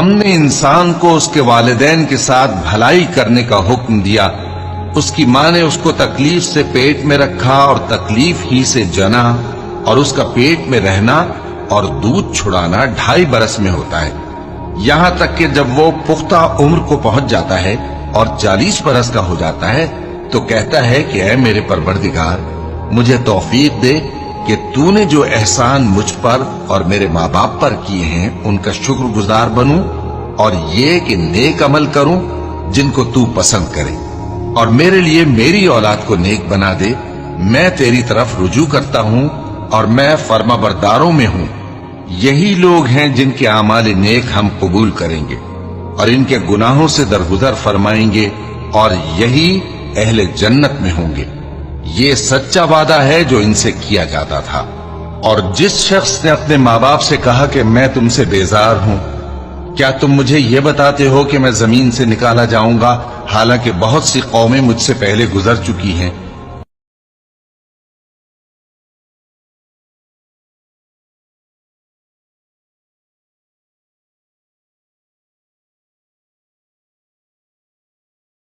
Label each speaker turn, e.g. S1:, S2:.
S1: ہم نے انسان کو اس کے والدین کے ساتھ بھلائی کرنے کا حکم دیا، اس کی ماں نے اس کو تکلیف سے پیٹ میں رکھا اور تکلیف ہی سے جنا، اور اس کا پیٹ میں رہنا اور دودھ چھڑانا 2.5 برس میں ہوتا ہے، یہاں تک کہ جب وہ پختہ عمر کو پہنچ جاتا ہے اور 40 برس کا ہو جاتا ہے تو کہتا ہے کہ اے میرے پروردگار، مجھے توفیق دے کہ تو نے جو احسان مجھ پر اور میرے ماں باپ پر کیے ہیں ان کا شکر گزار بنوں، اور یہ کہ نیک عمل کروں جن کو تو پسند کرے، اور میرے لیے میری اولاد کو نیک بنا دے۔ میں تیری طرف رجوع کرتا ہوں اور میں فرما برداروں میں ہوں۔ یہی لوگ ہیں جن کے اعمال نیک ہم قبول کریں گے اور ان کے گناہوں سے درگزر فرمائیں گے، اور یہی اہل جنت میں ہوں گے۔ یہ سچا وعدہ ہے جو ان سے کیا جاتا تھا۔ اور جس شخص نے اپنے ماں باپ سے کہا کہ میں تم سے بیزار ہوں، کیا تم مجھے یہ بتاتے ہو کہ میں زمین سے نکالا جاؤں گا، حالانکہ بہت سی قومیں مجھ سے پہلے گزر چکی ہیں؟